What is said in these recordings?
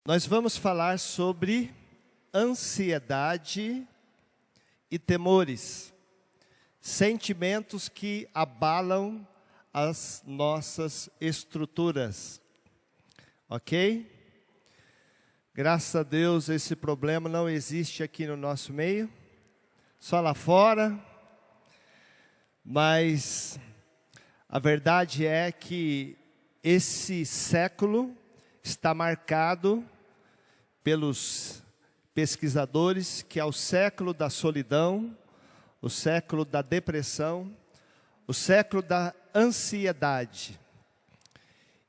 Nós vamos falar sobre ansiedade e temores, sentimentos que abalam as nossas estruturas, ok? Graças a Deus esse problema não existe aqui no nosso meio, só lá fora, mas a verdade é que esse século está marcado pelos pesquisadores que é o século da solidão, o século da depressão, o século da ansiedade.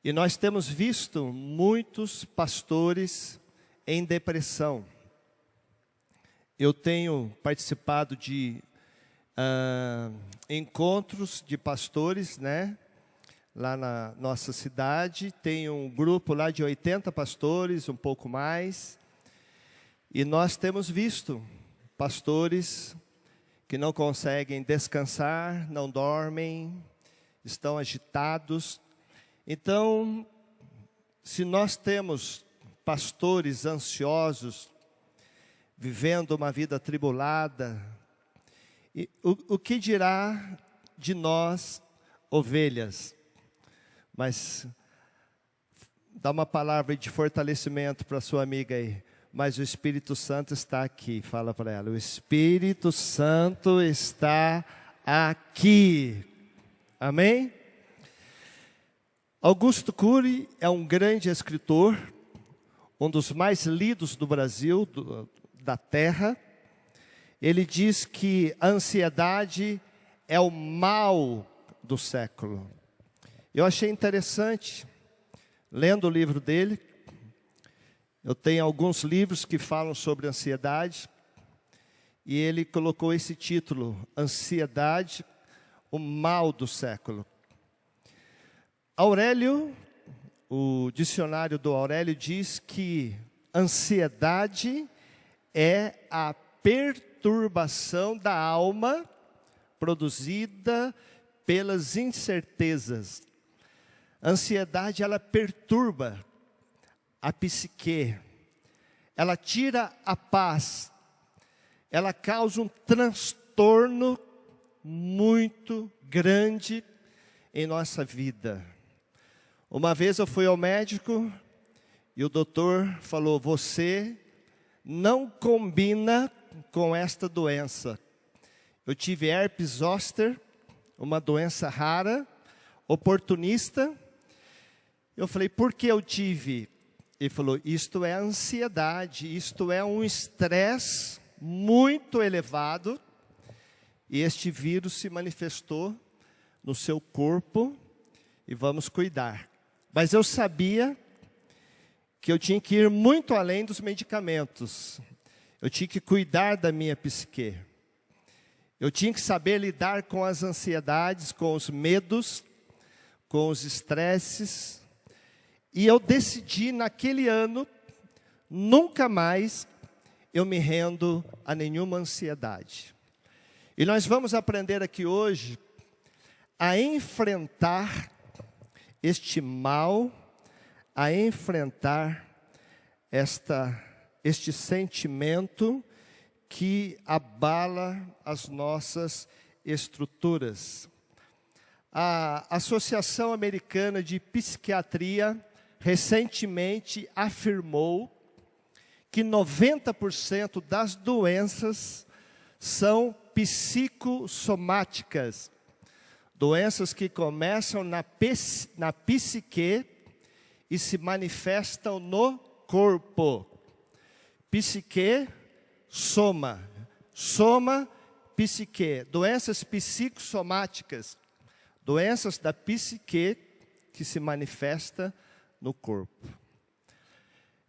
E nós temos visto muitos pastores em depressão. Eu tenho participado de encontros de pastores, né? Lá na nossa cidade, tem um grupo lá de 80 pastores, um pouco mais. E nós temos visto pastores que não conseguem descansar, não dormem, estão agitados. Então, se nós temos pastores ansiosos, vivendo uma vida atribulada, o que dirá de nós, ovelhas? Mas dá uma palavra de fortalecimento para sua amiga aí. Mas o Espírito Santo está aqui. Fala para ela. O Espírito Santo está aqui. Amém? Augusto Cury é um grande escritor, um dos mais lidos do Brasil, da terra. Ele diz que a ansiedade é o mal do século. Eu achei interessante, lendo o livro dele, eu tenho alguns livros que falam sobre ansiedade, e ele colocou esse título, Ansiedade, o mal do século. Aurélio, o dicionário do Aurélio diz que ansiedade é a perturbação da alma produzida pelas incertezas. A ansiedade, ela perturba a psique, ela tira a paz, ela causa um transtorno muito grande em nossa vida. Uma vez eu fui ao médico e o doutor falou, você não combina com esta doença. Eu tive herpes zoster, uma doença rara, oportunista. Eu falei, por que eu tive? Ele falou, isto é ansiedade, isto é um estresse muito elevado. E este vírus se manifestou no seu corpo e vamos cuidar. Mas eu sabia que eu tinha que ir muito além dos medicamentos. Eu tinha que cuidar da minha psique. Eu tinha que saber lidar com as ansiedades, com os medos, com os estresses. E eu decidi naquele ano, nunca mais eu me rendo a nenhuma ansiedade. E nós vamos aprender aqui hoje a enfrentar este mal, a enfrentar este sentimento que abala as nossas estruturas. A Associação Americana de Psiquiatria recentemente afirmou que 90% das doenças são psicossomáticas, doenças que começam na psique e se manifestam no corpo. Psique, soma, soma, psique, doenças psicossomáticas, doenças da psique que se manifesta no corpo.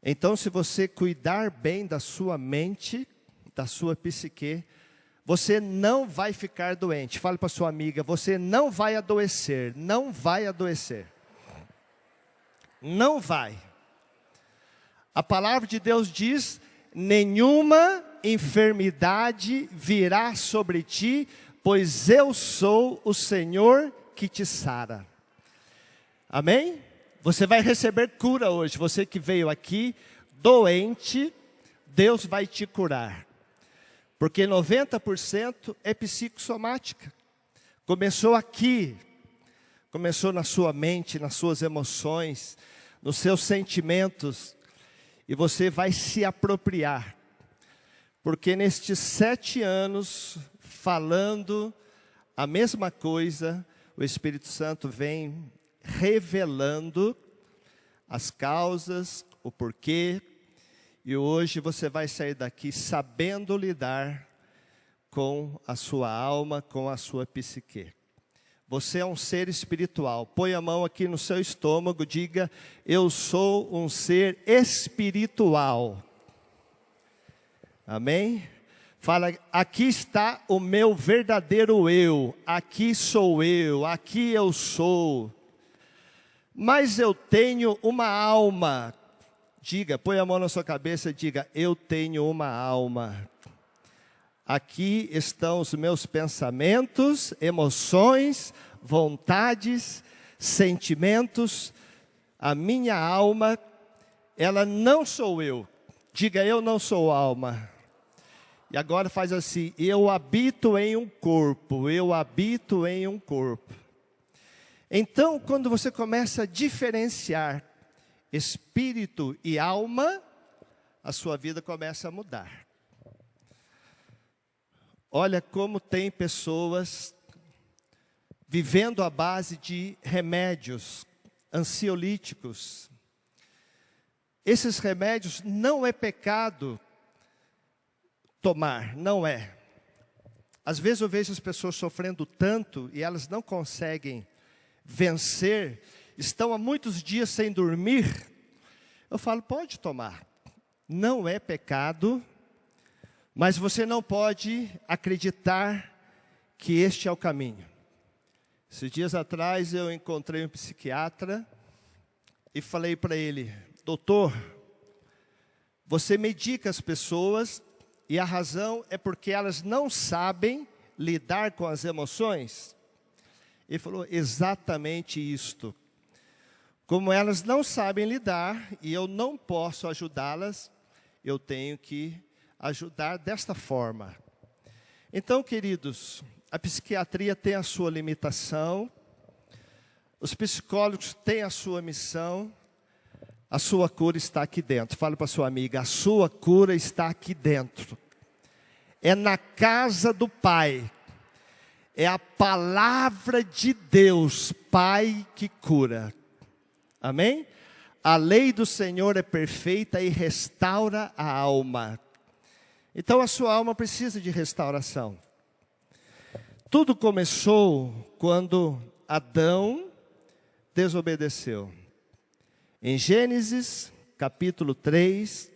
Então, se você cuidar bem da sua mente, da sua psique, você não vai ficar doente. Fale para sua amiga, você não vai adoecer, não vai adoecer. Não vai. A palavra de Deus diz, nenhuma enfermidade virá sobre ti, pois eu sou o Senhor que te sara. Amém? Você vai receber cura hoje. Você que veio aqui, doente, Deus vai te curar. Porque 90% é psicossomática. Começou aqui, começou na sua mente, nas suas emoções, nos seus sentimentos, e você vai se apropriar. Porque nestes 7 anos, falando a mesma coisa, o Espírito Santo vem revelando as causas, o porquê, e hoje você vai sair daqui sabendo lidar com a sua alma, com a sua psique. Você é um ser espiritual. Põe a mão aqui no seu estômago, diga: eu sou um ser espiritual. Amém? Fala: aqui está o meu verdadeiro eu, aqui sou eu, aqui eu sou. Mas eu tenho uma alma. Diga, põe a mão na sua cabeça e diga: eu tenho uma alma. Aqui estão os meus pensamentos, emoções, vontades, sentimentos. A minha alma, ela não sou eu. Diga: eu não sou alma. E agora faz assim: eu habito em um corpo, eu habito em um corpo. Então, quando você começa a diferenciar espírito e alma, a sua vida começa a mudar. Olha como tem pessoas vivendo à base de remédios ansiolíticos. Esses remédios não é pecado tomar, não é. Às vezes eu vejo as pessoas sofrendo tanto e elas não conseguem vencer, estão há muitos dias sem dormir. Eu falo: pode tomar, não é pecado, mas você não pode acreditar que este é o caminho. Esses dias atrás eu encontrei um psiquiatra e falei para ele: doutor, você medica as pessoas e a razão é porque elas não sabem lidar com as emoções? Ele falou: exatamente isto. Como elas não sabem lidar e eu não posso ajudá-las, eu tenho que ajudar desta forma. Então, queridos, a psiquiatria tem a sua limitação, os psicólogos têm a sua missão, a sua cura está aqui dentro. Fale para a sua amiga: a sua cura está aqui dentro. É na casa do Pai. É a palavra de Deus, Pai, que cura. Amém? A lei do Senhor é perfeita e restaura a alma. Então a sua alma precisa de restauração. Tudo começou quando Adão desobedeceu. Em Gênesis, capítulo 3,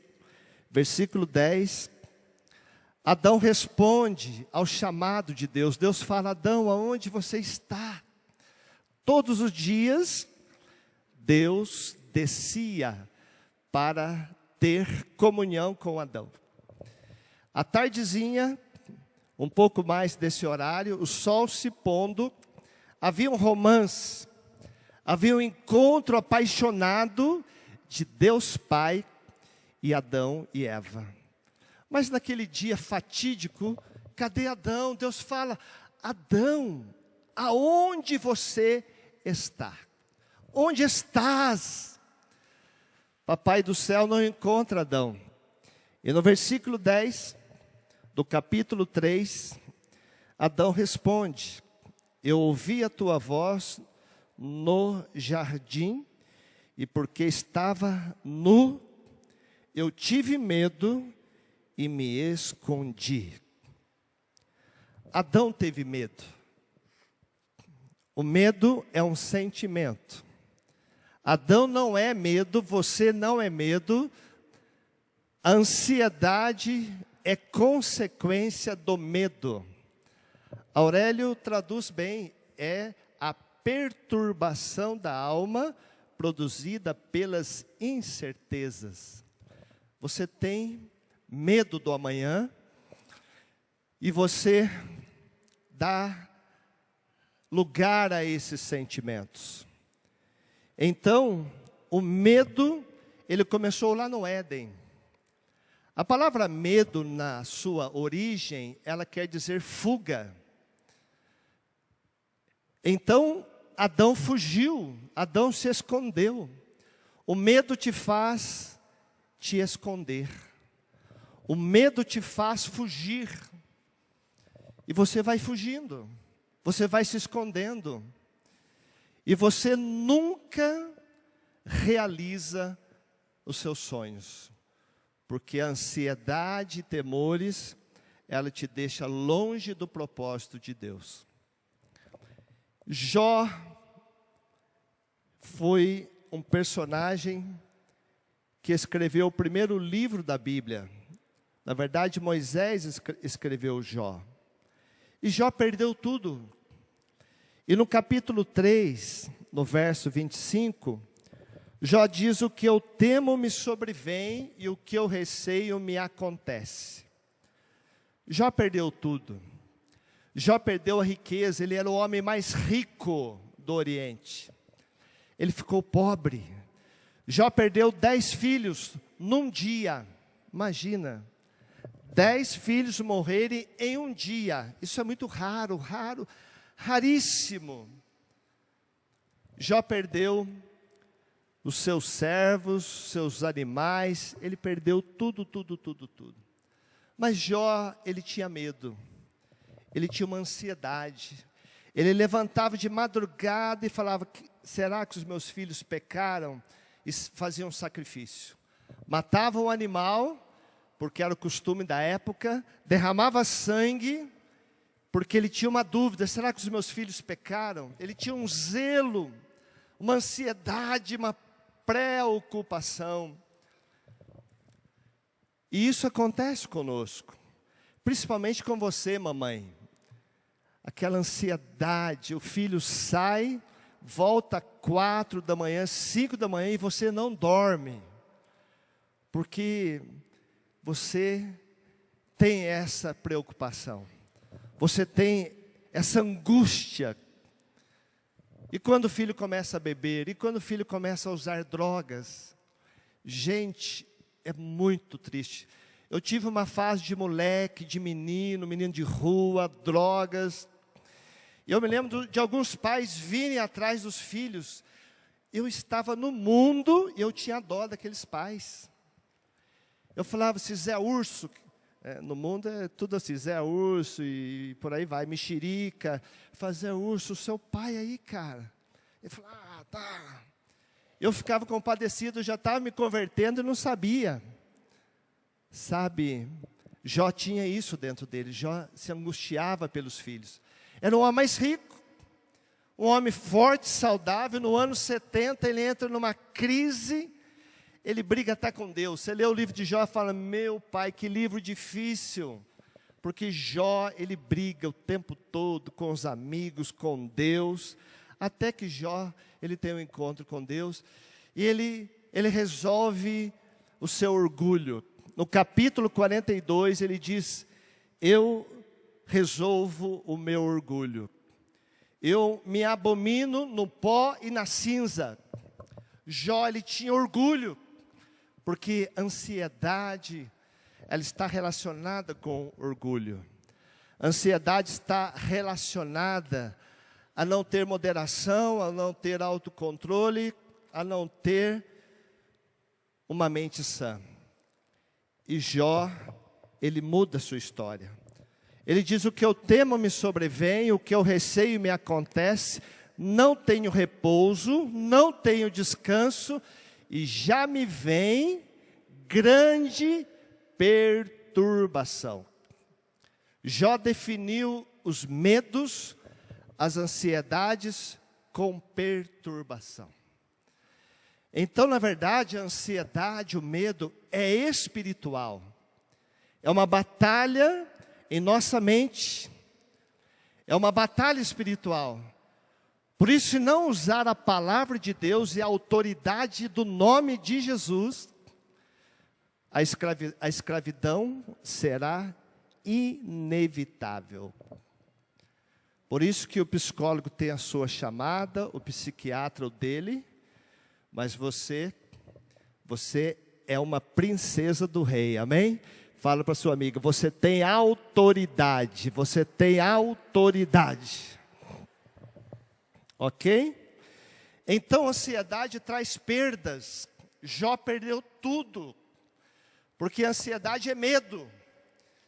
versículo 10, Adão responde ao chamado de Deus. Deus fala: Adão, aonde você está? Todos os dias, Deus descia para ter comunhão com Adão. À tardezinha, um pouco mais desse horário, o sol se pondo, havia um romance, havia um encontro apaixonado de Deus Pai e Adão e Eva. Mas naquele dia fatídico, cadê Adão? Deus fala: Adão, aonde você está? Onde estás? Papai do céu não encontra Adão. E no versículo 10 do capítulo 3, Adão responde: eu ouvi a tua voz no jardim, e porque estava nu, eu tive medo e me escondi. Adão teve medo. O medo é um sentimento. Adão não é medo, você não é medo. A ansiedade é consequência do medo. Aurélio traduz bem: é a perturbação da alma produzida pelas incertezas. Você tem medo do amanhã e você dá lugar a esses sentimentos. Então, o medo, ele começou lá no Éden. A palavra medo, na sua origem, ela quer dizer fuga. Então, Adão fugiu, Adão se escondeu. O medo te faz te esconder. O medo te faz fugir. E você vai fugindo, você vai se escondendo. E você nunca realiza os seus sonhos. Porque a ansiedade e temores, ela te deixa longe do propósito de Deus. Jó foi um personagem que escreveu o primeiro livro da Bíblia. Na verdade, Moisés escreveu Jó. E Jó perdeu tudo. E no capítulo 3, no verso 25, Jó diz: o que eu temo me sobrevém e o que eu receio me acontece. Jó perdeu tudo. Jó perdeu a riqueza, ele era o homem mais rico do Oriente. Ele ficou pobre. Jó perdeu 10 filhos num dia. Imagina, 10 filhos morrerem em um dia. Isso é muito raro, raríssimo. Jó perdeu os seus servos, seus animais, ele perdeu tudo. Mas Jó, ele tinha medo, ele tinha uma ansiedade. Ele levantava de madrugada e falava: será que os meus filhos pecaram? E faziam um sacrifício. Matavam o animal, porque era o costume da época, derramava sangue, porque ele tinha uma dúvida: será que os meus filhos pecaram? Ele tinha um zelo, uma ansiedade, uma preocupação. E isso acontece conosco, principalmente com você, mamãe. Aquela ansiedade, o filho sai, volta 4 da manhã, 5 da manhã e você não dorme, porque você tem essa preocupação, você tem essa angústia. E quando o filho começa a beber, e quando o filho começa a usar drogas, gente, é muito triste. Eu tive uma fase de moleque, de menino de rua, drogas. Eu me lembro de alguns pais virem atrás dos filhos. Eu estava no mundo e eu tinha dó daqueles pais. Eu falava: se Zé Urso, no mundo é tudo assim, Zé Urso e por aí vai, mexerica. Eu falava: Zé Urso, o seu pai aí, cara. Ele falava: ah, tá. Eu ficava compadecido, já estava me convertendo e não sabia. Sabe, Jó tinha isso dentro dele. Jó se angustiava pelos filhos. Era um homem mais rico, um homem forte, saudável. No ano 70 ele entra numa crise, ele briga até com Deus. Você lê o livro de Jó e fala: meu pai, que livro difícil. Porque Jó, ele briga o tempo todo com os amigos, com Deus. Até que Jó, ele tem um encontro com Deus. E ele resolve o seu orgulho. No capítulo 42 ele diz: eu resolvo o meu orgulho. Eu me abomino no pó e na cinza. Jó, ele tinha orgulho, porque ansiedade, ela está relacionada com orgulho. Ansiedade está relacionada a não ter moderação, a não ter autocontrole, a não ter uma mente sã. E Jó, ele muda a sua história. Ele diz: o que eu temo me sobrevém, o que eu receio me acontece, não tenho repouso, não tenho descanso, e já me vem grande perturbação. Jó definiu os medos, as ansiedades com perturbação. Então, na verdade, a ansiedade, o medo é espiritual. É uma batalha em nossa mente. É uma batalha espiritual. Por isso, se não usar a palavra de Deus e a autoridade do nome de Jesus, a escravidão será inevitável. Por isso que o psicólogo tem a sua chamada, o psiquiatra o dele, mas você Você é uma princesa do rei, amém? Fala para sua amiga, você tem autoridade, você tem autoridade. Ok? Então, a ansiedade traz perdas. Jó perdeu tudo, porque a ansiedade é medo.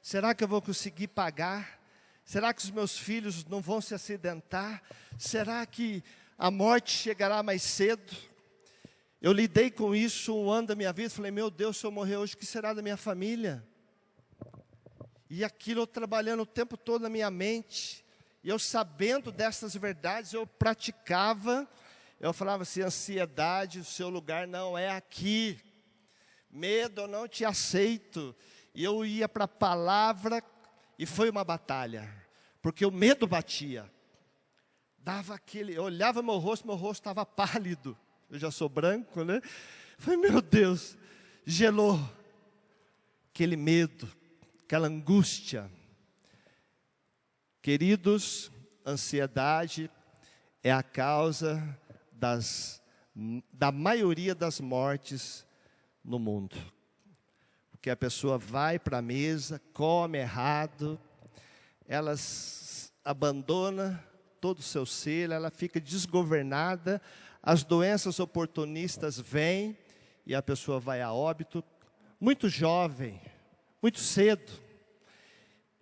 Será que eu vou conseguir pagar? Será que os meus filhos não vão se acidentar? Será que a morte chegará mais cedo? Eu lidei com isso um ano da minha vida, falei, meu Deus, se eu morrer hoje, o que será da minha família? E aquilo eu trabalhando o tempo todo na minha mente, e eu sabendo dessas verdades, eu praticava, eu falava assim, ansiedade, o seu lugar não é aqui, medo, eu não te aceito, e eu ia para a palavra, e foi uma batalha, porque o medo batia, dava aquele, eu olhava meu rosto estava pálido, eu já sou branco, né? Falei, meu Deus, gelou, aquele medo, aquela angústia. Queridos, ansiedade é a causa da maioria das mortes no mundo. Porque a pessoa vai para a mesa, come errado, ela abandona todo o seu ser, ela fica desgovernada, as doenças oportunistas vêm e a pessoa vai a óbito, muito jovem, muito cedo.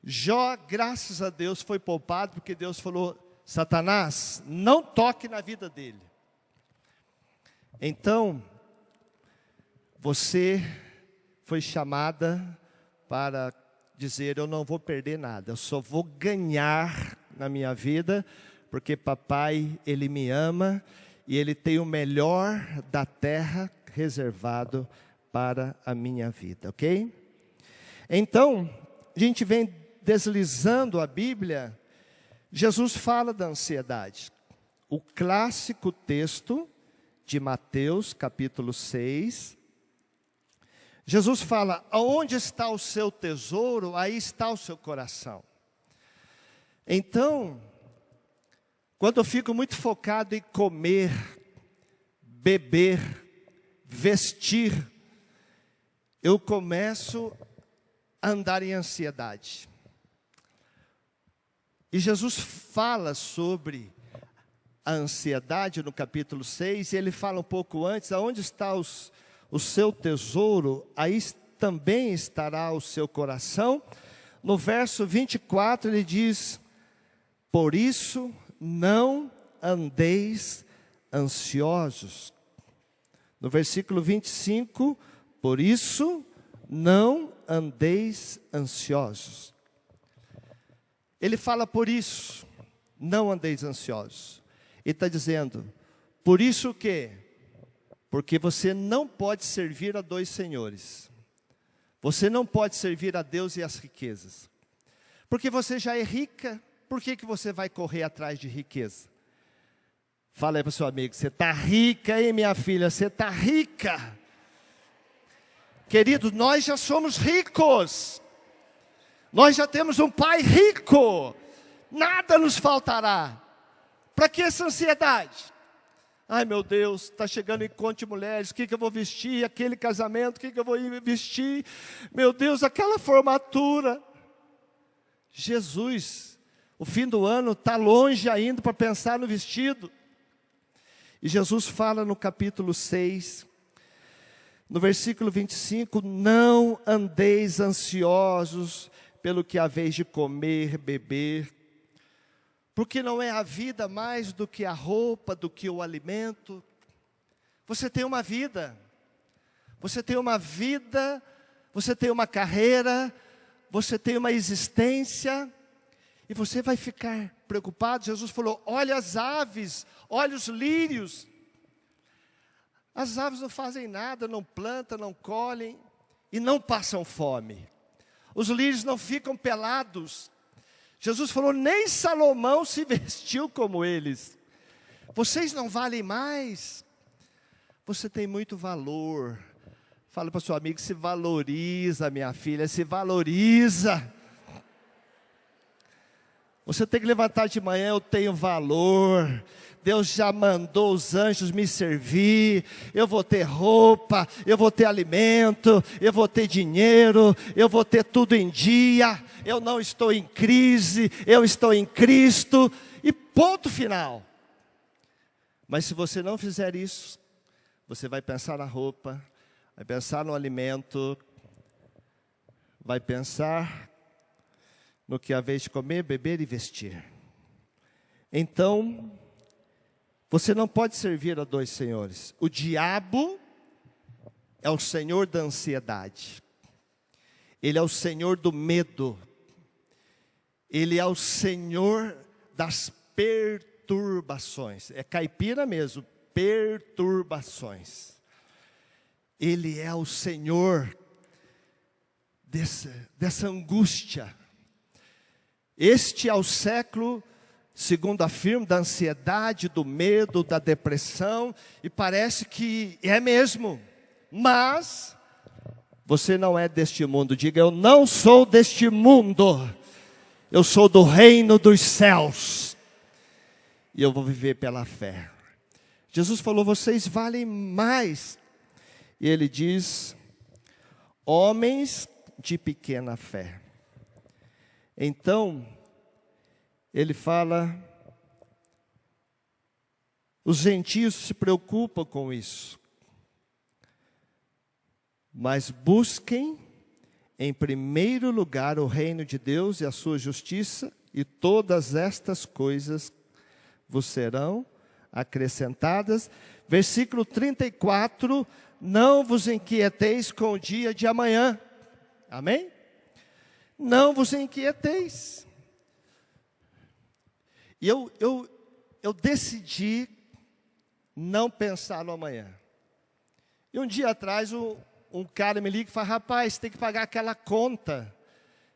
Jó, graças a Deus, foi poupado, porque Deus falou, Satanás, não toque na vida dele. Então, você foi chamada para dizer, eu não vou perder nada, eu só vou ganhar na minha vida, porque papai, ele me ama, e ele tem o melhor da terra reservado para a minha vida, ok? Então, a gente vem deslizando a Bíblia, Jesus fala da ansiedade. O clássico texto de Mateus, capítulo 6, Jesus fala, aonde está o seu tesouro, aí está o seu coração. Então, quando eu fico muito focado em comer, beber, vestir, eu começo a andar em ansiedade. E Jesus fala sobre a ansiedade no capítulo 6, e ele fala um pouco antes, aonde está o seu tesouro, aí também estará o seu coração. No verso 24 ele diz, por isso não andeis ansiosos. No versículo 25, por isso não andeis ansiosos. Ele fala por isso, não andeis ansiosos. Ele está dizendo, por isso o quê? Porque você não pode servir a dois senhores. Você não pode servir a Deus e as riquezas. Porque você já é rica, por que você vai correr atrás de riqueza? Fala aí para o seu amigo, você está rica, hein, minha filha? Você está rica. Querido, nós já somos ricos. Nós já temos um pai rico. Nada nos faltará. Para que essa ansiedade? Ai meu Deus, está chegando encontro de mulheres, o que eu vou vestir? Aquele casamento, o que eu vou vestir? Meu Deus, aquela formatura. Jesus, o fim do ano está longe ainda para pensar no vestido. E Jesus fala no capítulo 6, no versículo 25, não andeis ansiosos pelo que haveis de comer, beber, porque não é a vida mais do que a roupa, do que o alimento. Você tem uma vida, você tem uma vida, você tem uma carreira, você tem uma existência, e você vai ficar preocupado. Jesus falou, olha as aves, olha os lírios. As aves não fazem nada, não plantam, não colhem, e não passam fome. Os lírios não ficam pelados. Jesus falou, nem Salomão se vestiu como eles. Vocês não valem mais? Você tem muito valor. Fala para o seu amigo, se valoriza, minha filha, se valoriza. Você tem que levantar de manhã, eu tenho valor. Deus já mandou os anjos me servir. Eu vou ter roupa, eu vou ter alimento, eu vou ter dinheiro, eu vou ter tudo em dia. Eu não estou em crise, eu estou em Cristo. E ponto final. Mas se você não fizer isso, você vai pensar na roupa, vai pensar no alimento, vai pensar no que há vez de comer, beber e vestir. Então, você não pode servir a dois senhores. O diabo é o senhor da ansiedade. Ele é o senhor do medo. Ele é o senhor das perturbações. É caipira mesmo, perturbações. Ele é o senhor dessa angústia. Este é o século, segundo afirmo, da ansiedade, do medo, da depressão. E parece que é mesmo. Mas você não é deste mundo. Diga, eu não sou deste mundo. Eu sou do reino dos céus. E eu vou viver pela fé. Jesus falou, vocês valem mais. E ele diz, homens de pequena fé. Então, ele fala, os gentios se preocupam com isso. Mas busquem em primeiro lugar o reino de Deus e a sua justiça, e todas estas coisas vos serão acrescentadas. Versículo 34, não vos inquieteis com o dia de amanhã. Amém? Não vos inquieteis. E eu decidi não pensar no amanhã. E um dia atrás, um cara me liga e fala, rapaz, tem que pagar aquela conta.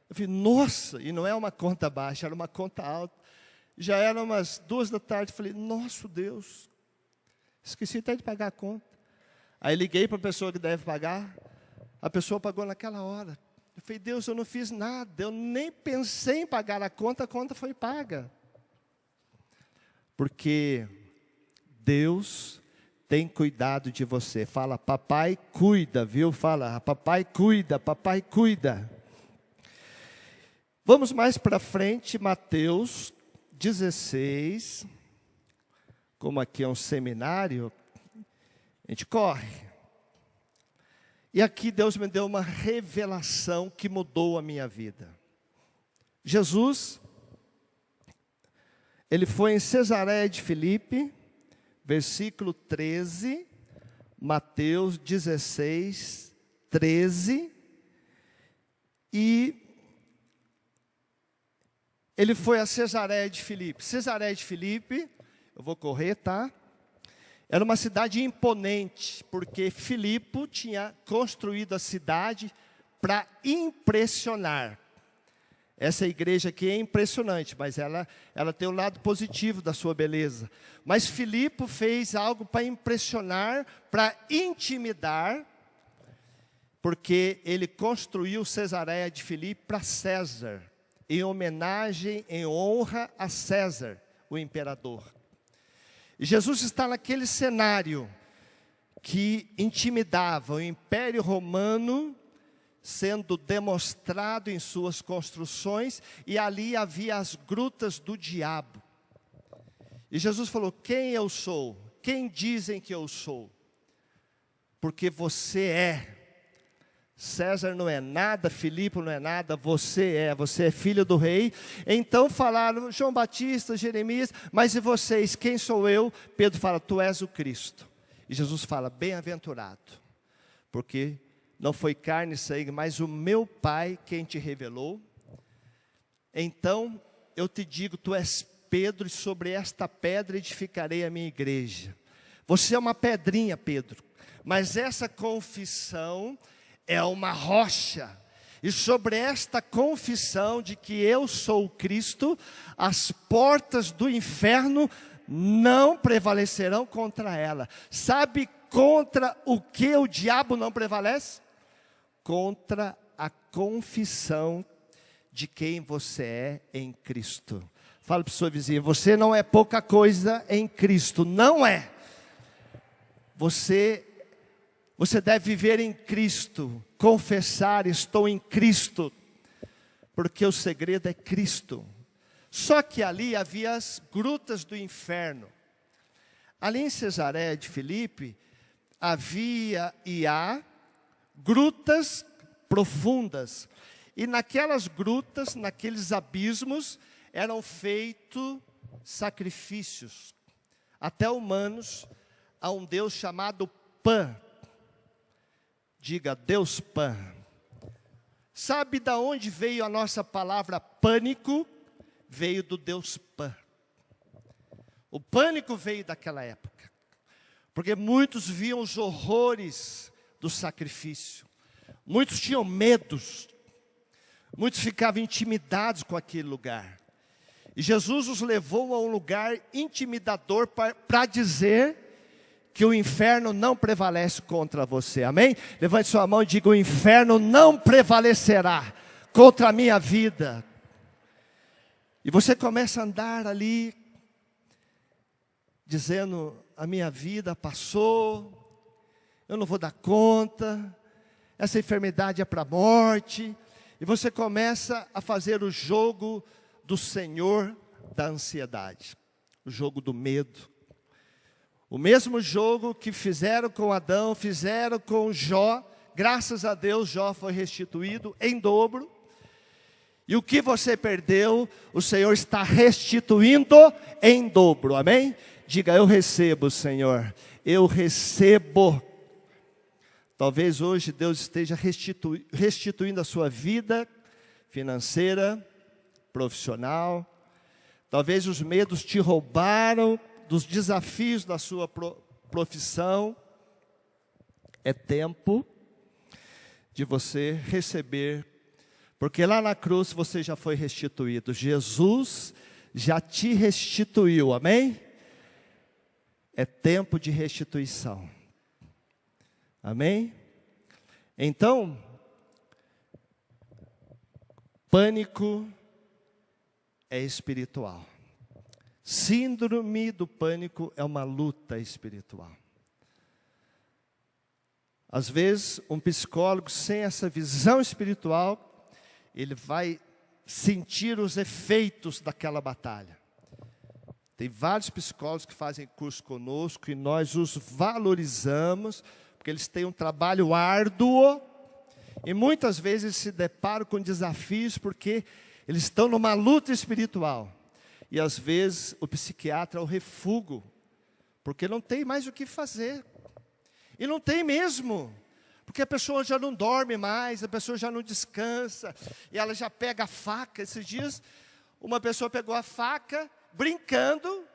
Eu falei, nossa, e não é uma conta baixa, era uma conta alta. Já eram umas 2 da tarde, falei, nosso Deus, esqueci até de pagar a conta. Aí liguei para a pessoa que deve pagar, a pessoa pagou naquela hora. Eu falei, Deus, eu não fiz nada, eu nem pensei em pagar a conta foi paga. Porque Deus tem cuidado de você. Fala, papai cuida, viu? Fala, papai cuida, papai cuida. Vamos mais para frente, Mateus 16. Como aqui é um seminário, a gente corre. E aqui Deus me deu uma revelação que mudou a minha vida. Jesus, ele foi em Cesareia de Filipe, versículo 13, Mateus 16, 13, e ele foi a Cesareia de Filipe. Cesareia de Filipe, eu vou correr, tá? Era uma cidade imponente, porque Filipe tinha construído a cidade para impressionar. Essa igreja aqui é impressionante, mas ela tem o lado positivo da sua beleza. Mas Filipe fez algo para impressionar, para intimidar, porque ele construiu Cesareia de Filipe para César, em homenagem, em honra a César, o imperador. E Jesus está naquele cenário que intimidava o Império Romano, sendo demonstrado em suas construções, e ali havia as grutas do diabo. E Jesus falou, quem eu sou? Quem dizem que eu sou? Porque você é. César não é nada, Filipe não é nada, você é filho do rei. Então falaram, João Batista, Jeremias, mas e vocês, quem sou eu? Pedro fala, tu és o Cristo. E Jesus fala, bem-aventurado, porque não foi carne e sangue, mas o meu Pai quem te revelou. Então eu te digo, tu és Pedro, e sobre esta pedra edificarei a minha igreja. Você é uma pedrinha, Pedro, mas essa confissão é uma rocha, e sobre esta confissão de que eu sou o Cristo, as portas do inferno não prevalecerão contra ela. Sabe contra o que o diabo não prevalece? Contra a confissão de quem você é em Cristo. Fala para o seu vizinho, você não é pouca coisa em Cristo. Não é. Você deve viver em Cristo, confessar, estou em Cristo, porque o segredo é Cristo. Só que ali havia as grutas do inferno. Ali em Cesareia de Filipe, havia e há grutas profundas. E naquelas grutas, naqueles abismos, eram feitos sacrifícios, até humanos, a um Deus chamado Pan. Diga, Deus Pan. Sabe de onde veio a nossa palavra pânico? Veio do Deus Pan. O pânico veio daquela época, porque muitos viam os horrores do sacrifício, muitos tinham medos, muitos ficavam intimidados com aquele lugar. E Jesus os levou a um lugar intimidador para dizer que o inferno não prevalece contra você, amém? Levante sua mão e diga, o inferno não prevalecerá contra a minha vida. E você começa a andar ali, dizendo, a minha vida passou, eu não vou dar conta, essa enfermidade é para a morte. E você começa a fazer o jogo do Senhor da ansiedade, o jogo do medo. O mesmo jogo que fizeram com Adão, fizeram com Jó. Graças a Deus, Jó foi restituído em dobro. E o que você perdeu, o Senhor está restituindo em dobro, amém? Diga, eu recebo, Senhor, eu recebo. Talvez hoje Deus esteja restituindo a sua vida financeira, profissional. Talvez os medos te roubaram dos desafios da sua profissão. É tempo de você receber, porque lá na cruz você já foi restituído. Jesus já te restituiu, amém? É tempo de restituição, amém? Então, pânico é espiritual. Síndrome do pânico é uma luta espiritual. Às vezes, um psicólogo sem essa visão espiritual, ele vai sentir os efeitos daquela batalha. Tem vários psicólogos que fazem curso conosco e nós os valorizamos, porque eles têm um trabalho árduo e muitas vezes eles se deparam com desafios porque eles estão numa luta espiritual. E às vezes o psiquiatra é o refúgio, porque não tem mais o que fazer. E não tem mesmo, porque a pessoa já não dorme mais, a pessoa já não descansa, e ela já pega a faca. Esses dias, uma pessoa pegou a faca, brincando,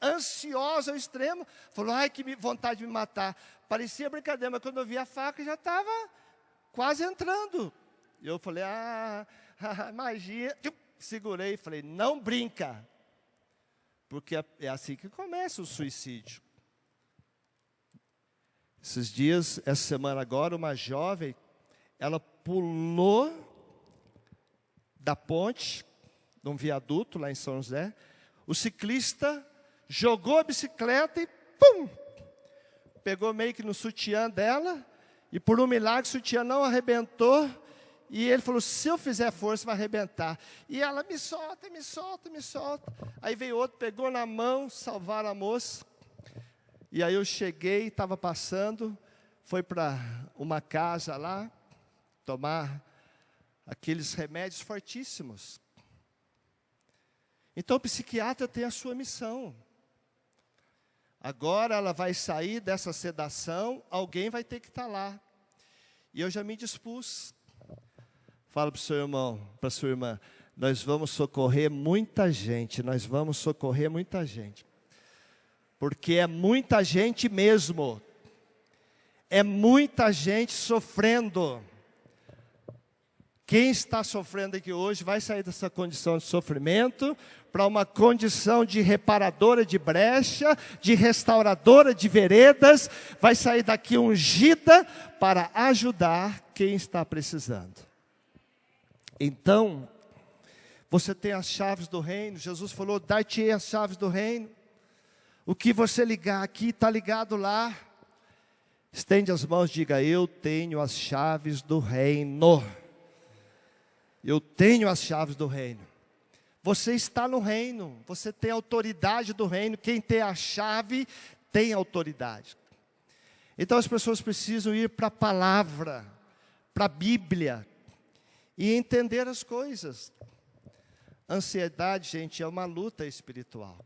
ansiosa ao extremo, falou, ai que vontade de me matar. Parecia brincadeira, mas quando eu vi a faca, já estava quase entrando. E eu falei, magia. Segurei e falei, não brinca, porque é assim que começa o suicídio. Esses dias, essa semana agora, uma jovem, ela pulou da ponte, de um viaduto lá em São José, o ciclista jogou a bicicleta e pum! Pegou meio que no sutiã dela, e por um milagre o sutiã não arrebentou. E ele falou, se eu fizer força, vai arrebentar. E ela, me solta, me solta, me solta. Aí veio outro, pegou na mão, salvaram a moça. E aí eu cheguei, estava passando, foi para uma casa lá, tomar aqueles remédios fortíssimos. Então o psiquiatra tem a sua missão. Agora ela vai sair dessa sedação, alguém vai ter que estar lá. E eu já me dispus. Fala para o seu irmão, para a sua irmã, nós vamos socorrer muita gente, nós vamos socorrer muita gente. Porque é muita gente mesmo, é muita gente sofrendo. Quem está sofrendo aqui hoje vai sair dessa condição de sofrimento para uma condição de reparadora de brecha, de restauradora de veredas, vai sair daqui ungida para ajudar quem está precisando. Então, Você tem as chaves do reino. Jesus falou, dar-te-ei as chaves do reino. O que você ligar aqui, está ligado lá. Estende as mãos e diga, eu tenho as chaves do reino. Eu tenho as chaves do reino. Você está no reino, você tem autoridade do reino. Quem tem a chave, tem autoridade. Então as pessoas precisam ir para a palavra, para a Bíblia, e entender as coisas. Ansiedade, gente, é uma luta espiritual.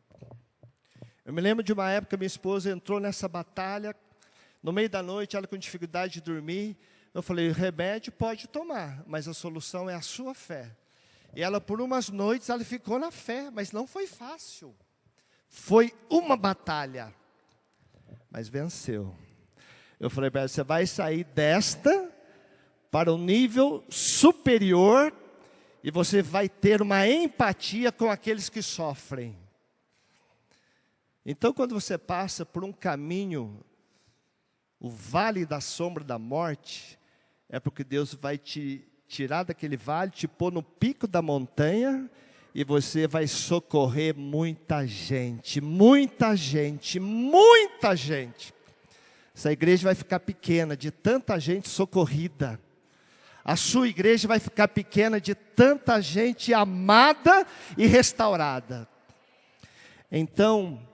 Eu me lembro de uma época, minha esposa entrou nessa batalha, no meio da noite, ela com dificuldade de dormir. Eu falei, remédio pode tomar, mas a solução é a sua fé. E ela, por umas noites, ela ficou na fé, mas não foi fácil. Foi uma batalha, mas venceu. Eu falei para ela, você vai sair desta para um nível superior e você vai ter uma empatia com aqueles que sofrem. Então, quando você passa por um caminho, o vale da sombra da morte, é porque Deus vai te tirar daquele vale, te pôr no pico da montanha, e você vai socorrer muita gente, muita gente, muita gente. Essa igreja vai ficar pequena de tanta gente socorrida. A sua igreja vai ficar pequena de tanta gente amada e restaurada. Então,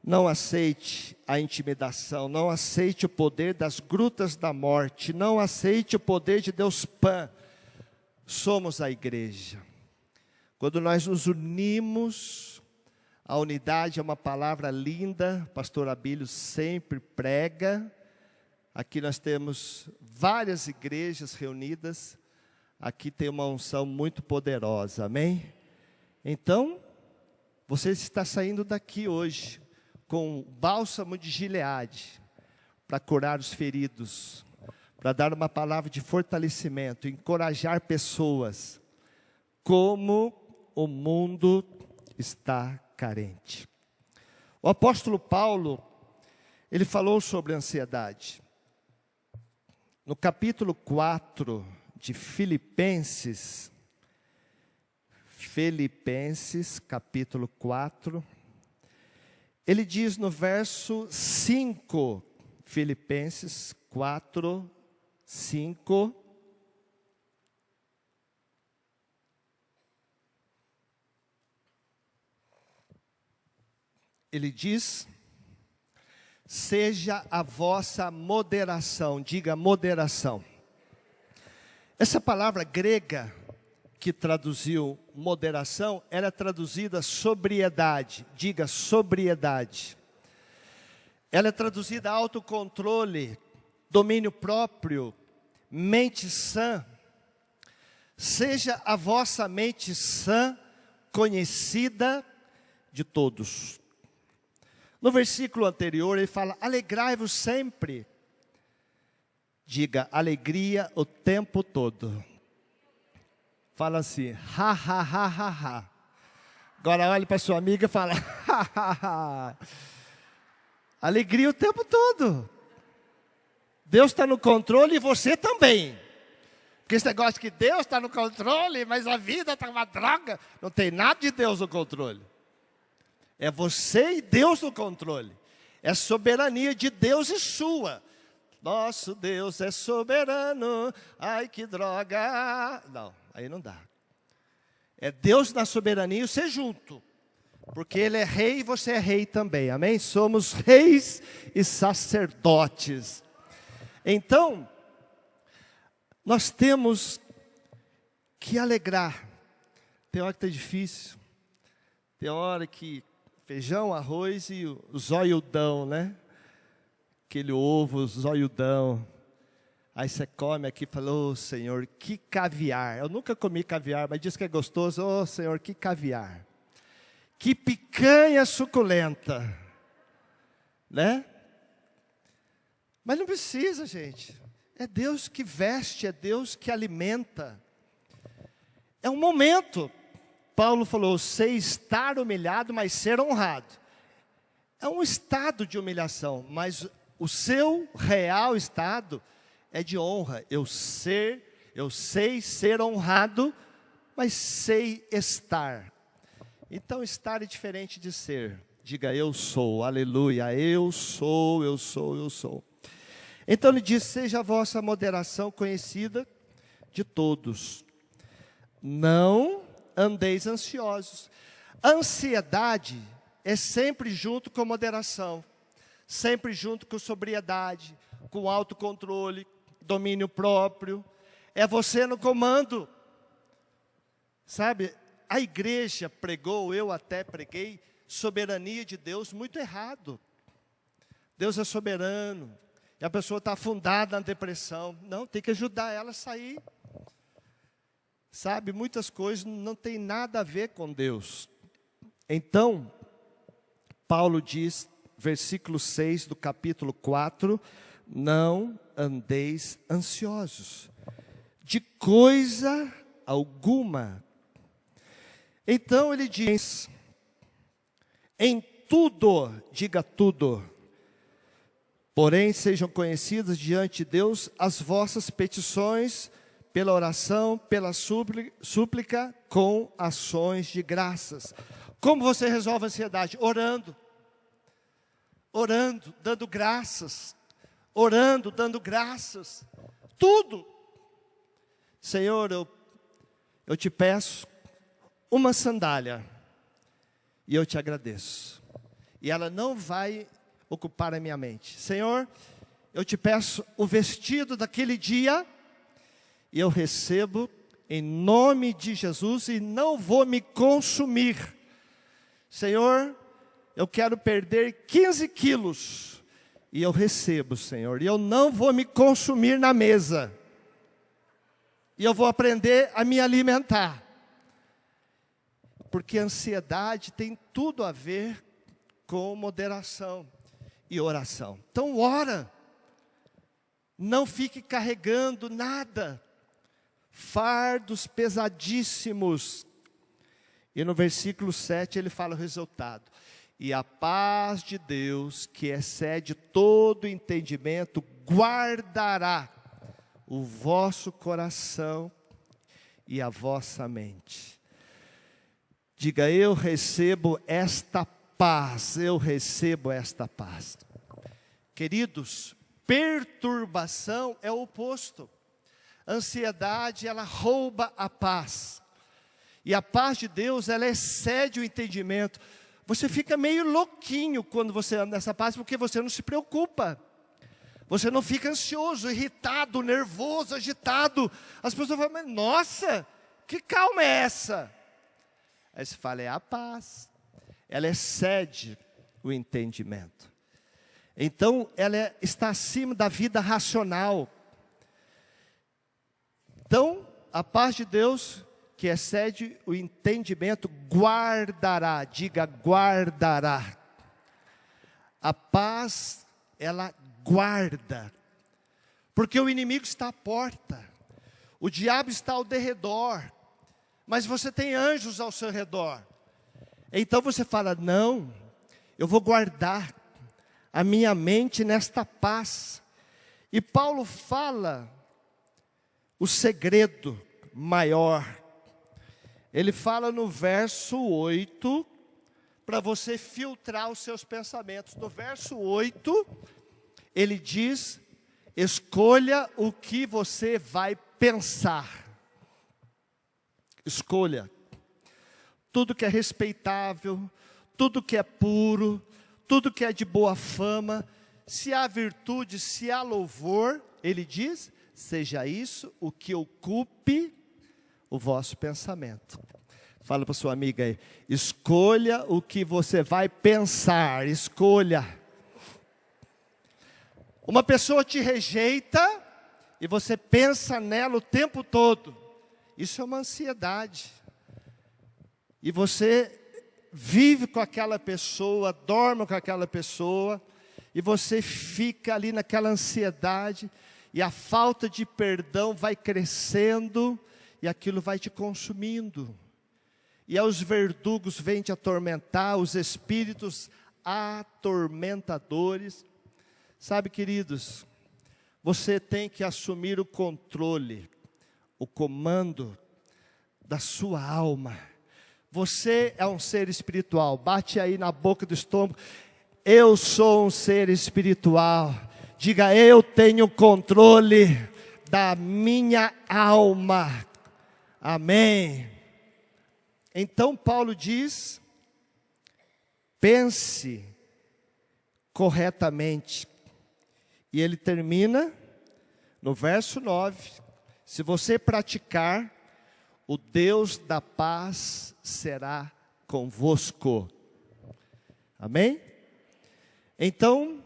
não aceite a intimidação, não aceite o poder das grutas da morte, não aceite o poder de Deus Pan. Somos a igreja. Quando nós nos unimos, a unidade é uma palavra linda, pastor Abílio sempre prega. Aqui nós temos várias igrejas reunidas, aqui tem uma unção muito poderosa, amém? Então, você está saindo daqui hoje com bálsamo de Gileade, para curar os feridos, para dar uma palavra de fortalecimento, encorajar pessoas, como o mundo está carente. O apóstolo Paulo, ele falou sobre ansiedade. No capítulo 4 de Filipenses, capítulo 4, ele diz no verso 5, Filipenses 4, 5, ele diz, seja a vossa moderação, diga moderação. Essa palavra grega que traduziu moderação, era traduzida sobriedade, diga sobriedade. Ela é traduzida autocontrole, domínio próprio, mente sã. Seja a vossa mente sã conhecida de todos. No versículo anterior ele fala, alegrai-vos sempre. Diga, alegria o tempo todo. Fala assim, ha, ha, ha, ha, ha. Agora olhe para sua amiga e fala, ha, ha, ha. Alegria o tempo todo. Deus está no controle e você também. Porque esse negócio que Deus está no controle, mas a vida está uma droga. Não tem nada de Deus no controle. É você e Deus no controle. É soberania de Deus e sua. Nosso Deus é soberano. Ai, que droga. Não, aí não dá. É Deus na soberania e você junto. Porque Ele é rei e você é rei também. Amém? Somos reis e sacerdotes. Então, nós temos que alegrar. Tem hora que está difícil. Tem hora que feijão, arroz e o zoiudão, né? Aquele ovo, zoiudão. Aí você come aqui e fala, ô Senhor, que caviar. Eu nunca comi caviar, mas diz que é gostoso. Ô Senhor, que caviar. Que picanha suculenta. Né? Mas não precisa, gente. É Deus que veste, é Deus que alimenta. É um momento. Paulo falou, sei estar humilhado, mas ser honrado. É um estado de humilhação, mas o seu real estado é de honra. Eu sei ser honrado mas sei estar. Então, estar é diferente de ser. Diga, eu sou, aleluia, eu sou, eu sou, eu sou. Então ele diz, seja a vossa moderação conhecida de todos. Não andeis ansiosos. Ansiedade é sempre junto com moderação, sempre junto com sobriedade, com autocontrole, domínio próprio. É você no comando. Sabe, a igreja pregou, eu até preguei, soberania de Deus muito errado. Deus é soberano, e a pessoa está afundada na depressão. Não, tem que ajudar ela a sair. Sabe, muitas coisas não tem nada a ver com Deus. Então, Paulo diz, versículo 6 do capítulo 4, não andeis ansiosos de coisa alguma. Então ele diz, em tudo, diga tudo, porém sejam conhecidas diante de Deus as vossas petições, pela oração, pela súplica, com ações de graças. Como você resolve a ansiedade? Orando. Orando, dando graças. Orando, dando graças. Tudo. Senhor, eu te peço uma sandália. E eu te agradeço. E ela não vai ocupar a minha mente. Senhor, eu te peço o vestido daquele dia. E eu recebo em nome de Jesus e não vou me consumir. Senhor, eu quero perder 15 quilos. E eu recebo, Senhor. E eu não vou me consumir na mesa. E eu vou aprender a me alimentar. Porque a ansiedade tem tudo a ver com moderação e oração. Então ora. Não fique carregando nada. Fardos pesadíssimos. E no versículo 7 ele fala o resultado. E a paz de Deus, que excede todo entendimento, guardará o vosso coração e a vossa mente. Diga, eu recebo esta paz, eu recebo esta paz. Queridos, perturbação é o oposto. Ansiedade, ela rouba a paz. E a paz de Deus, ela excede o entendimento. Você fica meio louquinho quando você anda nessa paz, porque você não se preocupa. Você não fica ansioso, irritado, nervoso, agitado. As pessoas falam, mas nossa, que calma é essa? Aí você fala, é a paz. Ela excede o entendimento. Então, ela está acima da vida racional. Então, a paz de Deus, que excede o entendimento, guardará. Diga, guardará. A paz, ela guarda. Porque o inimigo está à porta. O diabo está ao derredor. Mas você tem anjos ao seu redor. Então você fala, não, eu vou guardar a minha mente nesta paz. E Paulo fala o segredo maior. Ele fala no verso 8, para você filtrar os seus pensamentos. No verso 8, ele diz, escolha o que você vai pensar. Escolha. Tudo que é respeitável, tudo que é puro, tudo que é de boa fama, se há virtude, se há louvor, ele diz, seja isso o que ocupe o vosso pensamento. Fala para sua amiga aí, escolha o que você vai pensar, escolha. Uma pessoa te rejeita e você pensa nela o tempo todo. Isso é uma ansiedade. E você vive com aquela pessoa, dorme com aquela pessoa, e você fica ali naquela ansiedade, e a falta de perdão vai crescendo, e aquilo vai te consumindo. E aí os verdugos vêm te atormentar, os espíritos atormentadores. Sabe, queridos, você tem que assumir o controle, o comando da sua alma. Você é um ser espiritual. Bate aí na boca do estômago. Eu sou um ser espiritual. Diga, eu tenho controle da minha alma. Amém. Então Paulo diz, pense corretamente. E ele termina no verso 9. Se você praticar, o Deus da paz será convosco. Amém? Então,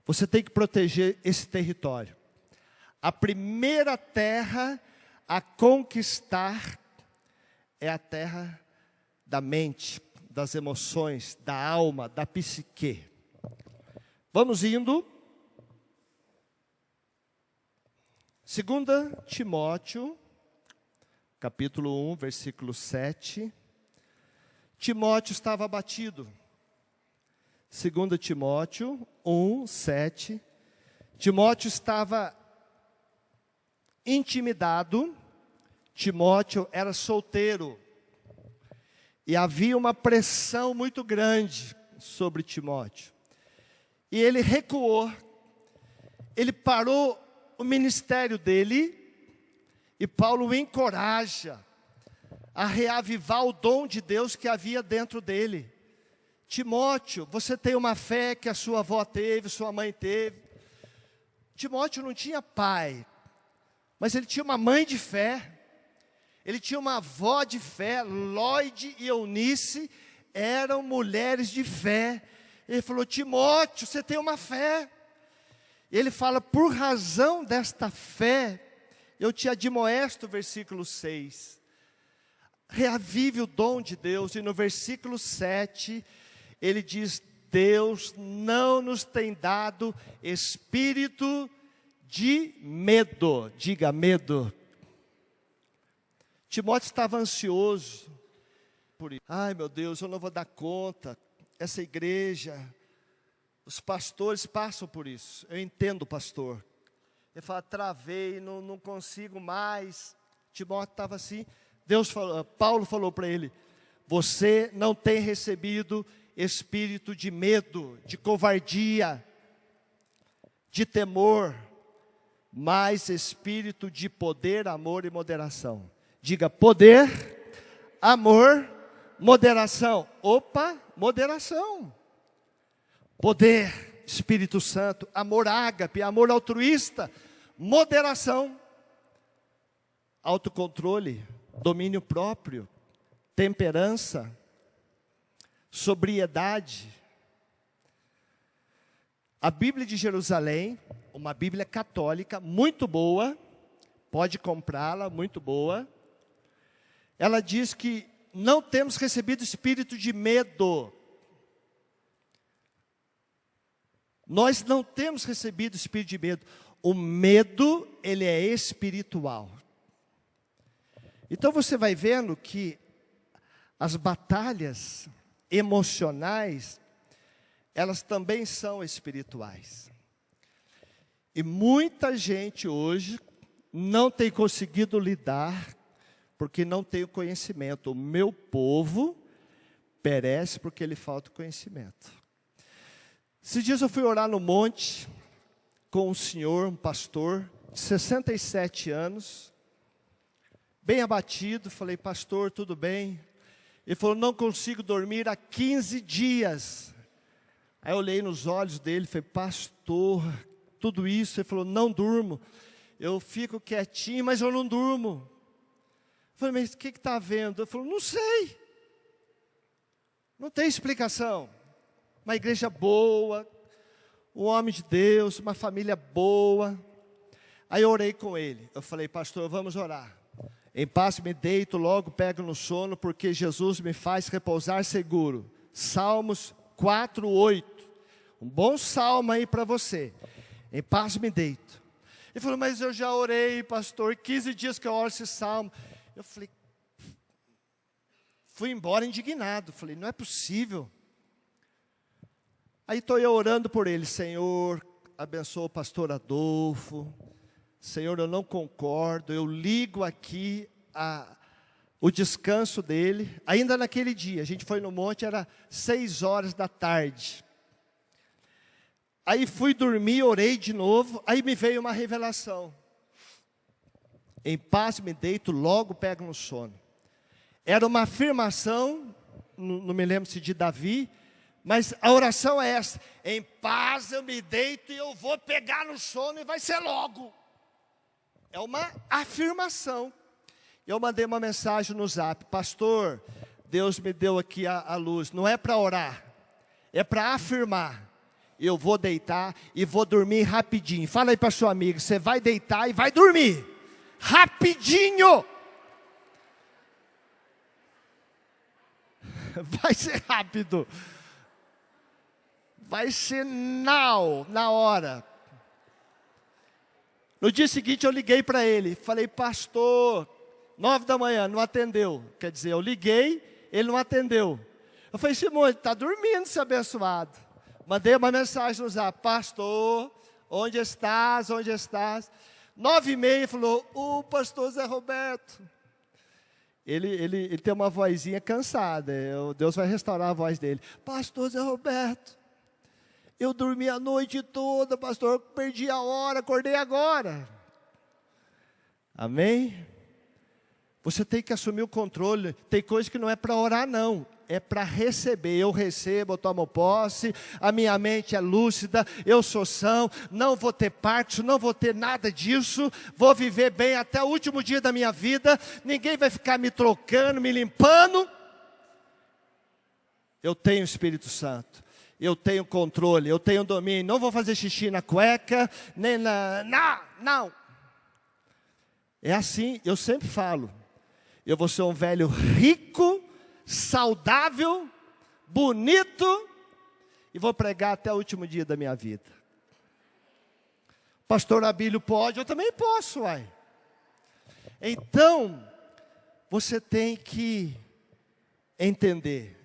você tem que proteger esse território. A primeira terra a conquistar é a terra da mente, das emoções, da alma, da psique. Vamos indo. 2 Timóteo, capítulo 1, versículo 7. Timóteo estava abatido. 2 Timóteo 1, 7. Timóteo estava intimidado. Timóteo era solteiro. E havia uma pressão muito grande sobre Timóteo. E ele recuou. Ele parou o ministério dele. E Paulo o encoraja a reavivar o dom de Deus que havia dentro dele. Timóteo, você tem uma fé que a sua avó teve, sua mãe teve. Timóteo não tinha pai, mas ele tinha uma mãe de fé. Ele tinha uma avó de fé. Lóide e Eunice eram mulheres de fé. Ele falou, Timóteo, você tem uma fé. Ele fala, por razão desta fé, eu te admoesto, versículo 6. Reavive o dom de Deus. E no versículo 7, ele diz, Deus não nos tem dado espírito de medo. Diga, medo. Timóteo estava ansioso por isso. Ai, meu Deus, eu não vou dar conta. Essa igreja, os pastores passam por isso. Eu entendo, pastor. Ele fala, travei, não consigo mais. Timóteo estava assim. Paulo falou para ele, você não tem recebido espírito de medo, de covardia, de temor, mas espírito de poder, amor e moderação. Diga, poder, amor, moderação. Opa, moderação. Poder, Espírito Santo, amor ágape, amor altruísta, moderação, autocontrole, domínio próprio, temperança, sobriedade. A Bíblia de Jerusalém, uma Bíblia católica, muito boa, pode comprá-la, muito boa. Ela diz que não temos recebido espírito de medo. Nós não temos recebido espírito de medo. O medo, ele é espiritual. Então você vai vendo que as batalhas emocionais, elas também são espirituais. E muita gente hoje não tem conseguido lidar porque não tem o conhecimento. O meu povo perece porque lhe falta conhecimento. Esses dias eu fui orar no monte com um senhor, um pastor, de 67 anos, bem abatido. Falei, pastor, tudo bem? Ele falou, não consigo dormir há 15 dias. Aí eu olhei nos olhos dele, falei, pastor, tudo isso? Ele falou, não durmo. Eu fico quietinho, mas eu não durmo. Eu falei, mas o que está havendo? Ele falou, não sei. Não tem explicação. Uma igreja boa, um homem de Deus, uma família boa. Aí eu orei com ele. Eu falei, pastor, vamos orar. Em paz me deito, logo pego no sono, porque Jesus me faz repousar seguro. Salmos 4:8. Um bom salmo aí para você. Em paz me deito. Ele falou, mas eu já orei, pastor, 15 dias que eu oro esse salmo. Eu falei, fui embora indignado. Falei, não é possível. Aí estou eu orando por ele. Senhor, abençoa o pastor Adolfo. Senhor, eu não concordo. Eu ligo aqui o descanso dele. Ainda naquele dia, a gente foi no monte, era 6 horas da tarde. Aí fui dormir, orei de novo, aí me veio uma revelação. Em paz me deito, logo pego no sono. Era uma afirmação, não me lembro se de Davi, mas a oração é essa: em paz eu me deito e eu vou pegar no sono e vai ser logo. É uma afirmação. Eu mandei uma mensagem no zap: pastor, Deus me deu aqui a luz, não é para orar, é para afirmar. Eu vou deitar e vou dormir rapidinho. Fala aí para sua amiga, você vai deitar e vai dormir rapidinho. Vai ser rápido. Vai ser na hora. No dia seguinte eu liguei para ele. Falei: pastor, 9 da manhã, não atendeu. Quer dizer, eu liguei, ele não atendeu. Eu falei: Simone, está dormindo, seu abençoado. Mandei uma mensagem no zap: pastor, onde estás, onde estás? 9h30, falou: o pastor Zé Roberto. Ele tem uma vozinha cansada, Deus vai restaurar a voz dele. Pastor Zé Roberto, eu dormi a noite toda, pastor, perdi a hora, acordei agora. Amém? Você tem que assumir o controle. Tem coisa que não é para orar, não. É para receber. Eu recebo, eu tomo posse. A minha mente é lúcida. Eu sou são. Não vou ter parte, não vou ter nada disso. Vou viver bem até o último dia da minha vida. Ninguém vai ficar me trocando, me limpando. Eu tenho o Espírito Santo. Eu tenho controle, eu tenho domínio. Não vou fazer xixi na cueca, nem na... Não. É assim, eu sempre falo. Eu vou ser um velho rico, saudável, bonito, e vou pregar até o último dia da minha vida. Pastor Abílio pode, eu também posso, uai. Então, você tem que entender,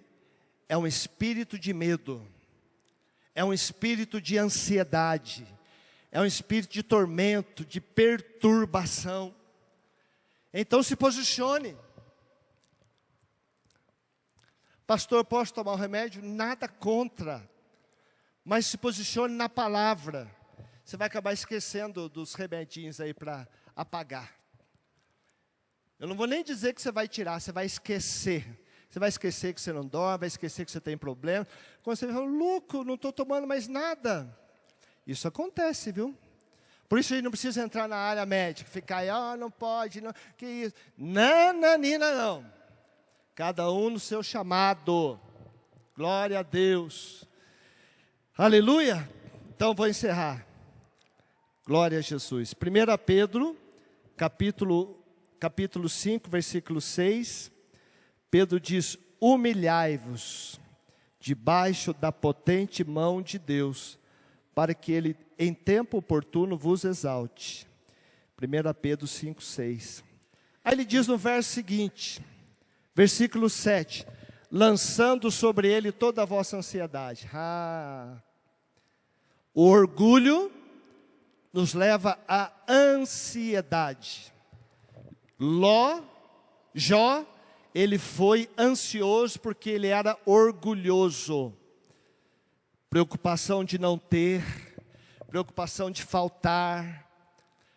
é um espírito de medo, é um espírito de ansiedade, é um espírito de tormento, de perturbação. Então se posicione. Pastor, posso tomar um remédio? Nada contra, mas se posicione na palavra. Você vai acabar esquecendo dos remedinhos aí para apagar. Eu não vou nem dizer que você vai tirar, você vai esquecer. Você vai esquecer que você não dorme, vai esquecer que você tem problema. Quando você fala: louco, não estou tomando mais nada. Isso acontece, viu? Por isso a gente não precisa entrar na área médica, ficar aí: não pode, não, que isso. Não. Cada um no seu chamado. Glória a Deus. Aleluia. Então vou encerrar. Glória a Jesus. 1 Pedro, capítulo 5, versículo 6. Pedro diz: humilhai-vos debaixo da potente mão de Deus, para que Ele em tempo oportuno vos exalte. 1 Pedro 5, 6. Aí ele diz no verso seguinte, versículo 7. Lançando sobre Ele toda a vossa ansiedade. O orgulho nos leva à ansiedade. Jó, ele foi ansioso porque ele era orgulhoso. Preocupação de não ter, preocupação de faltar,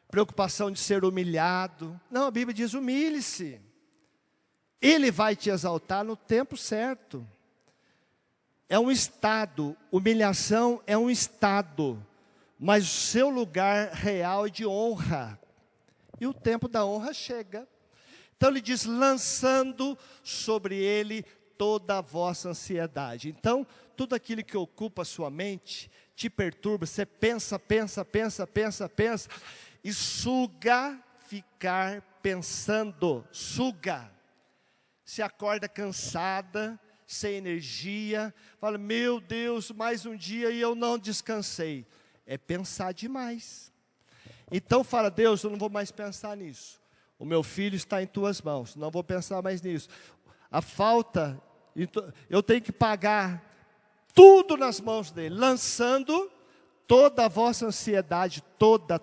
preocupação de ser humilhado. Não, a Bíblia diz: humilhe-se. Ele vai te exaltar no tempo certo. É um estado, humilhação é um estado, mas o seu lugar real é de honra. E o tempo da honra chega. Então ele diz: lançando sobre Ele toda a vossa ansiedade. Então, tudo aquilo que ocupa a sua mente, te perturba, você pensa, e suga ficar pensando, suga. Se acorda cansada, sem energia, fala: meu Deus, mais um dia e eu não descansei. É pensar demais. Então fala: Deus, eu não vou mais pensar nisso. O meu filho está em tuas mãos, não vou pensar mais nisso. A falta, eu tenho que pagar tudo nas mãos dele, lançando toda a vossa ansiedade, toda,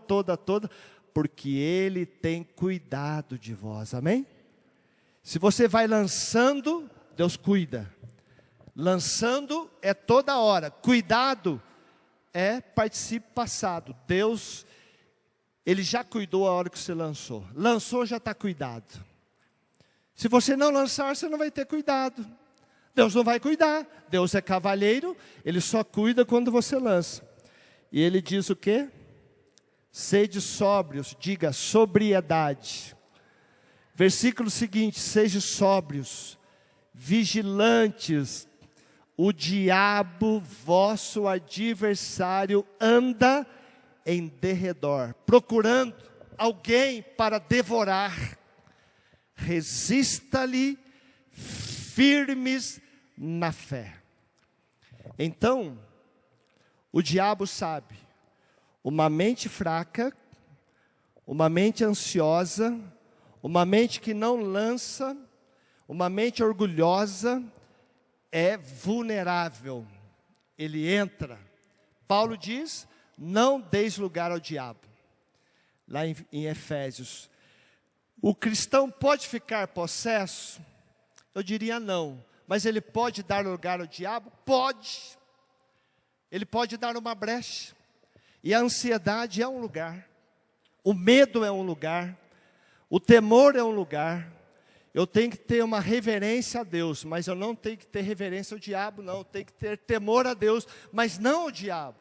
porque Ele tem cuidado de vós, amém? Se você vai lançando, Deus cuida. Lançando é toda hora. Cuidado é participo passado. Deus, Ele já cuidou a hora que você lançou. Lançou, já está cuidado. Se você não lançar, você não vai ter cuidado. Deus não vai cuidar. Deus é cavalheiro, Ele só cuida quando você lança. E Ele diz o quê? Sede sóbrios, diga sobriedade. Versículo seguinte, sejam sóbrios, vigilantes. O diabo, vosso adversário, anda em derredor, procurando alguém para devorar. Resista-lhe firmes na fé. Então, o diabo sabe, uma mente fraca, uma mente ansiosa, uma mente que não lança, uma mente orgulhosa, é vulnerável. Ele entra. Paulo diz, não deis lugar ao diabo. Lá em Efésios. O cristão pode ficar possesso? Eu diria não. Mas ele pode dar lugar ao diabo? Pode. Ele pode dar uma brecha. E a ansiedade é um lugar. O medo é um lugar. O temor é um lugar. Eu tenho que ter uma reverência a Deus, mas eu não tenho que ter reverência ao diabo, não. Eu tenho que ter temor a Deus, mas não ao diabo.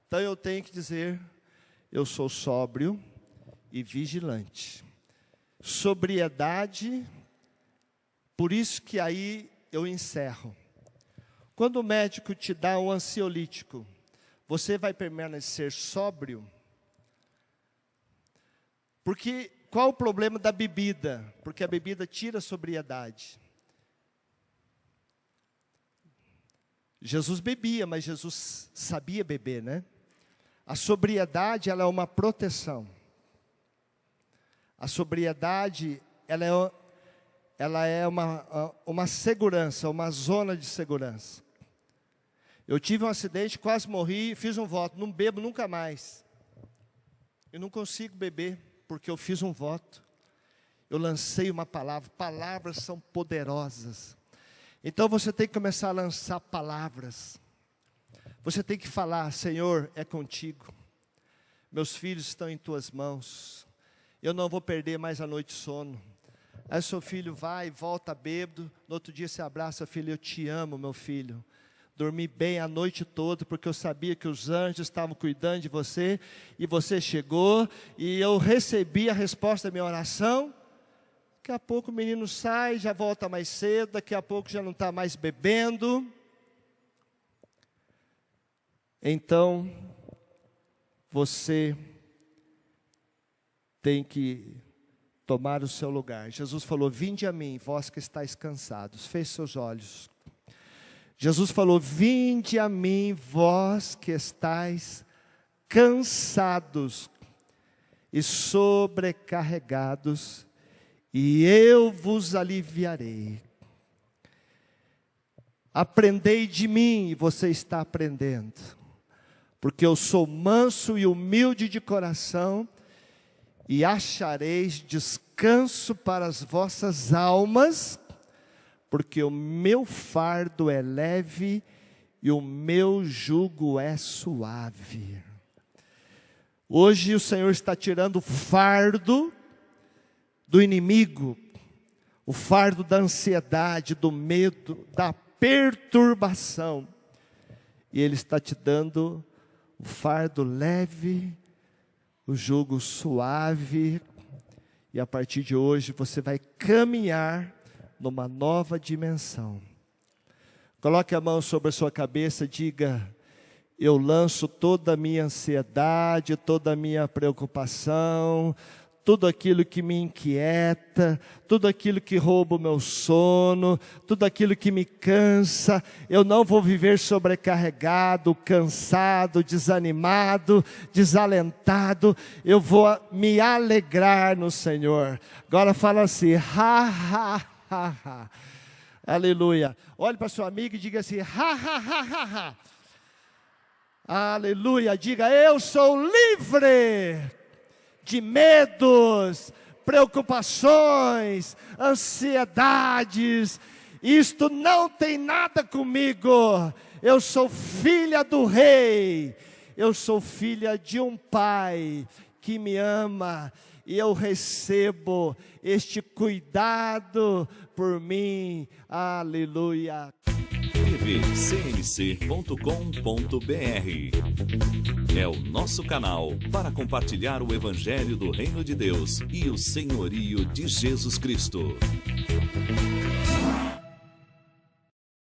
Então eu tenho que dizer, eu sou sóbrio e vigilante. Sobriedade, por isso que aí eu encerro. Quando o médico te dá um ansiolítico, você vai permanecer sóbrio? Porque qual o problema da bebida? Porque a bebida tira a sobriedade. Jesus bebia, mas Jesus sabia beber, né? A sobriedade, ela é uma proteção. A sobriedade, ela é uma segurança, uma zona de segurança. Eu tive um acidente, quase morri, fiz um voto, não bebo nunca mais. Eu não consigo beber, porque eu fiz um voto. Eu lancei uma palavra. Palavras são poderosas. Então você tem que começar a lançar palavras. Você tem que falar, Senhor, é contigo. Meus filhos estão em tuas mãos. Eu não vou perder mais a noite de sono. Aí seu filho vai e volta bêbado. No outro dia você abraça, filho, eu te amo, meu filho. Dormi bem a noite toda, porque eu sabia que os anjos estavam cuidando de você, e você chegou, e eu recebi a resposta da minha oração. Daqui a pouco o menino sai, já volta mais cedo, daqui a pouco já não está mais bebendo. Então, você tem que tomar o seu lugar. Jesus falou, vinde a mim, vós que estáis cansados. Feche seus olhos. Jesus falou, vinde a mim, vós que estáis cansados e sobrecarregados, e eu vos aliviarei. Aprendei de mim, e você está aprendendo, porque eu sou manso e humilde de coração, e achareis descanso para as vossas almas, porque o meu fardo é leve e o meu jugo é suave. Hoje o Senhor está tirando o fardo do inimigo, o fardo da ansiedade, do medo, da perturbação. E Ele está te dando o fardo leve, o jugo suave. E a partir de hoje você vai caminhar numa nova dimensão. Coloque a mão sobre a sua cabeça e diga, eu lanço toda a minha ansiedade, toda a minha preocupação, tudo aquilo que me inquieta, tudo aquilo que rouba o meu sono, tudo aquilo que me cansa. Eu não vou viver sobrecarregado, cansado, desanimado, desalentado. Eu vou me alegrar no Senhor. Agora fala assim, ha, ha, ha, ha. Aleluia. Olhe para sua amiga e diga assim, ha, ha, ha, ha, ha. Aleluia. Diga, eu sou livre de medos, preocupações, ansiedades. Isto não tem nada comigo. Eu sou filha do Rei. Eu sou filha de um Pai que me ama. E eu recebo este cuidado por mim. Aleluia. tvcmc.com.br é o nosso canal para compartilhar o Evangelho do Reino de Deus e o senhorio de Jesus Cristo.